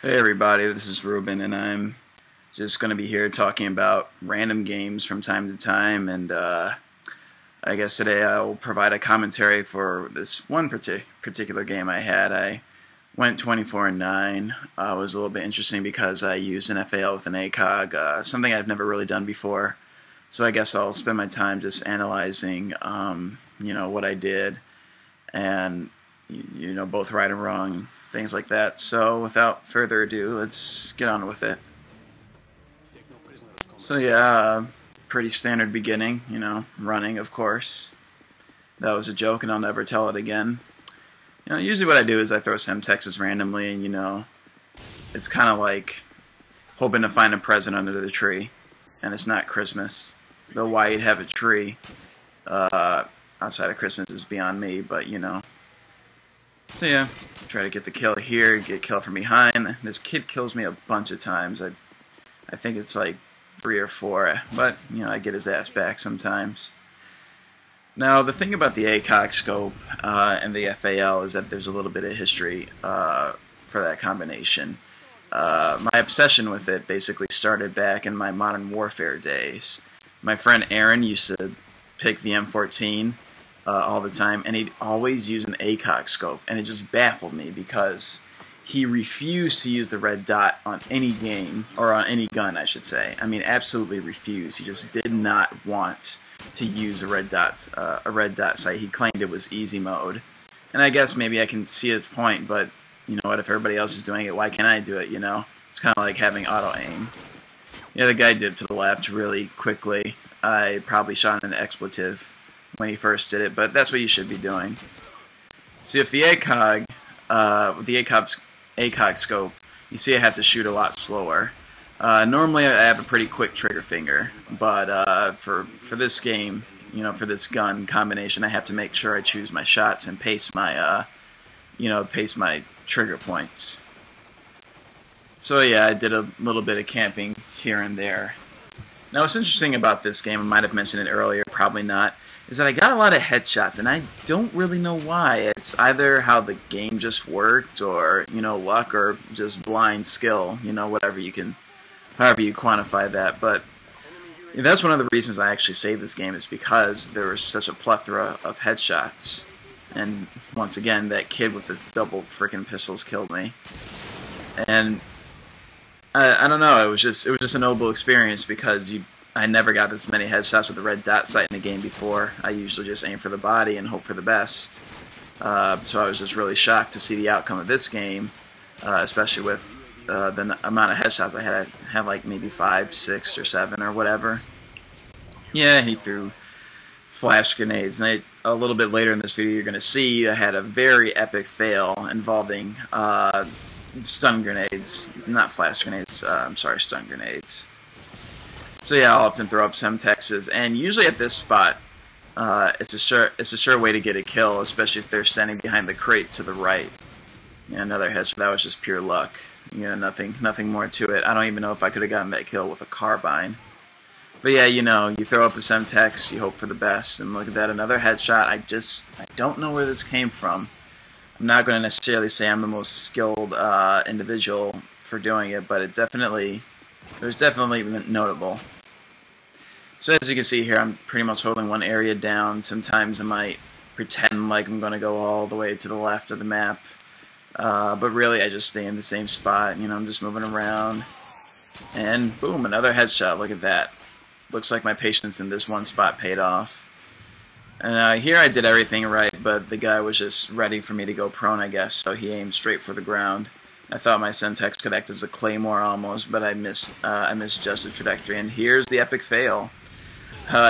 Hey everybody, this is Ruben, and I'm just going to be here talking about random games from time to time, and I guess today I'll provide a commentary for this one particular game I had. I went 24-9. It was a little bit interesting because I used an FAL with an ACOG, something I've never really done before, so I guess I'll spend my time just analyzing, what I did, and, both right and wrong, things like that. So without further ado, let's get on with it. So yeah, pretty standard beginning, running, of course. That was a joke and I'll never tell it again. Usually what I do is I throw some Texas randomly, and it's kind of like hoping to find a present under the tree, and it's not Christmas. Though why you'd have a tree outside of Christmas is beyond me, but So yeah, try to get the kill here, get kill from behind. This kid kills me a bunch of times. I think it's like 3 or 4, but I get his ass back sometimes. Now the thing about the ACOG scope and the FAL is that there's a little bit of history for that combination. My obsession with it basically started back in my Modern Warfare days. My friend Aaron used to pick the M14 all the time, and he'd always use an ACOG scope, and it just baffled me because he refused to use the red dot on any game, or on any gun, I should say. I mean, absolutely refused. He just did not want to use a red dot sight. He claimed it was easy mode, and I guess maybe I can see his point, but you know what? If everybody else is doing it, why can't I do it? It's kind of like having auto aim. Yeah, the guy dipped to the left really quickly. I probably shot an expletive when he first did it, but that's what you should be doing. See, if the ACOG, with the ACOG scope, you see I have to shoot a lot slower. Normally I have a pretty quick trigger finger, but for this game, for this gun combination, I have to make sure I choose my shots and pace my, pace my trigger points. So yeah, I did a little bit of camping here and there. Now what's interesting about this game, I might have mentioned it earlier, probably not, is that I got a lot of headshots, and I don't really know why. It's either how the game just worked, or, luck, or just blind skill, however you quantify that. But that's one of the reasons I actually saved this game, is because there was such a plethora of headshots. And once again, that kid with the double frickin' pistols killed me. And I don't know, it was just a noble experience because I never got this many headshots with the red dot sight in the game before. I usually just aim for the body and hope for the best. So I was just really shocked to see the outcome of this game, especially with the amount of headshots I had. I had like maybe 5, 6, or 7 or whatever. Yeah, he threw flash grenades, and a little bit later in this video you're going to see I had a very epic fail involving stun grenades, not flash grenades, I'm sorry, stun grenades. So yeah, I'll often throw up Semtexes, and usually at this spot, it's a sure way to get a kill, especially if they're standing behind the crate to the right. Yeah, another headshot. That was just pure luck. Nothing more to it. I don't even know if I could have gotten that kill with a carbine. But yeah, you throw up a Semtex, you hope for the best, and look at that, another headshot. I don't know where this came from. I'm not going to necessarily say I'm the most skilled individual for doing it, but it was definitely notable. So as you can see here, I'm pretty much holding one area down. Sometimes I might pretend like I'm going to go all the way to the left of the map, but really I just stay in the same spot. I'm just moving around, and boom, another headshot. Look at that. Looks like my patience in this one spot paid off. And here I did everything right, but the guy was just ready for me to go prone, I guess, so he aimed straight for the ground. I thought my Semtex could act as a claymore almost, but I misjudged the trajectory, and here's the epic fail.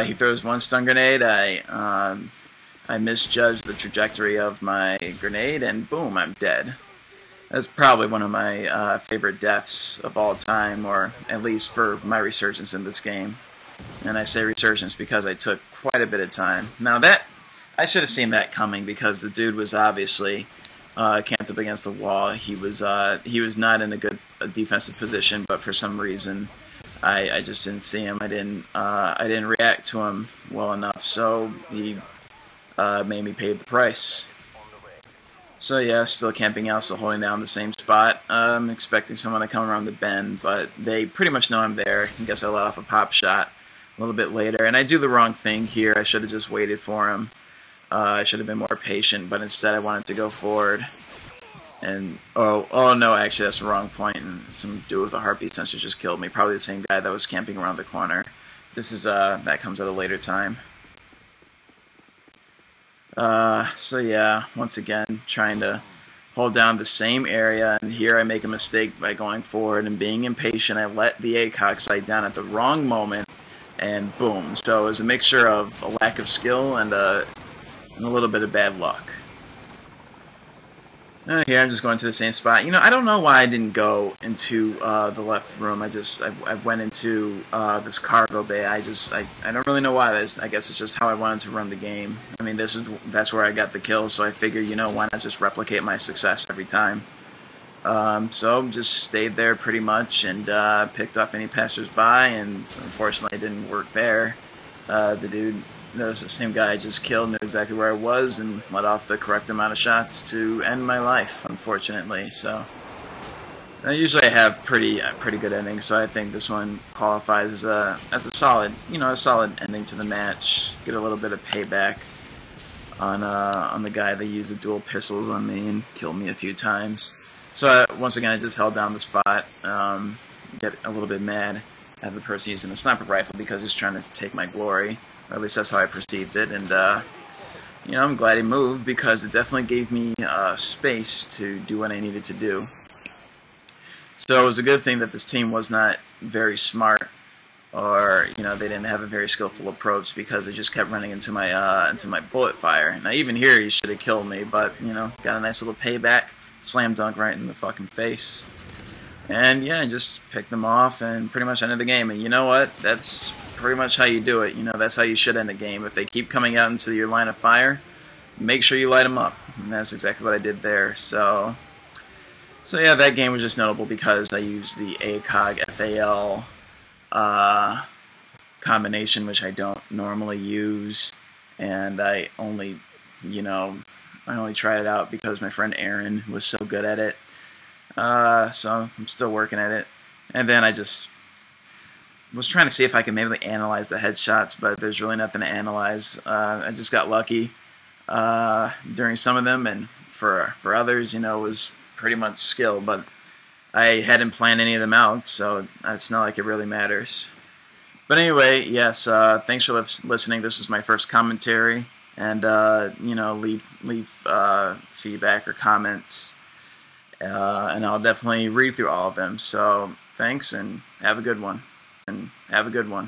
He throws one stun grenade, I misjudged the trajectory of my grenade, and boom, I'm dead. That's probably one of my favorite deaths of all time, or at least for my resurgence in this game. And I say resurgence because I took quite a bit of time. Now that, I should have seen that coming, because the dude was obviously camped up against the wall. He was not in a good defensive position, but for some reason I just didn't see him. I didn't react to him well enough, so he made me pay the price. So yeah, still camping out, still holding down the same spot. I'm expecting someone to come around the bend, but they pretty much know I'm there. I guess I let off a pop shot a little bit later, and I do the wrong thing here. I should have just waited for him. I should have been more patient, but instead I wanted to go forward. And oh no, actually that's the wrong point. And some dude with a heartbeat sensor just killed me. Probably the same guy that was camping around the corner. This is that comes at a later time. So yeah, once again trying to hold down the same area, and here I make a mistake by going forward and being impatient. I let the ACOG sight down at the wrong moment, and boom. So it was a mixture of a lack of skill and a little bit of bad luck. Here I'm just going to the same spot. You know, I don't know why I didn't go into the left room. I went into this cargo bay. I don't really know why. I guess it's just how I wanted to run the game. I mean, that's where I got the kill, so I figured, you know, why not just replicate my success every time. So just stayed there pretty much and picked off any passersby, and unfortunately it didn't work there. The dude, that was the same guy I just killed, knew exactly where I was and let off the correct amount of shots to end my life, unfortunately. So usually I have pretty good endings, so I think this one qualifies as a solid, a solid ending to the match. Get a little bit of payback on the guy that used the dual pistols on me and killed me a few times. So once again I just held down the spot. Get a little bit mad at the person using the sniper rifle because he's trying to take my glory. Or at least that's how I perceived it, and I'm glad he moved because it definitely gave me space to do what I needed to do. So it was a good thing that this team was not very smart, or they didn't have a very skillful approach, because they just kept running into my bullet fire. Now even here he should have killed me, but got a nice little payback, slam dunk right in the fucking face. And yeah, just picked them off and pretty much ended the game. And you know what? That's pretty much how you do it. That's how you should end a game. If they keep coming out into your line of fire, make sure you light them up. And that's exactly what I did there. So yeah, that game was just notable because I used the ACOG FAL combination, which I don't normally use. And I only tried it out because my friend Aaron was so good at it. So I'm still working at it. And then I just was trying to see if I could maybe analyze the headshots, but there's really nothing to analyze. I just got lucky during some of them, and for others, it was pretty much skill, but I hadn't planned any of them out, so it's not like it really matters. But anyway, yes, thanks for listening. This is my first commentary, and leave feedback or comments. And I'll definitely read through all of them. So thanks, and have a good one.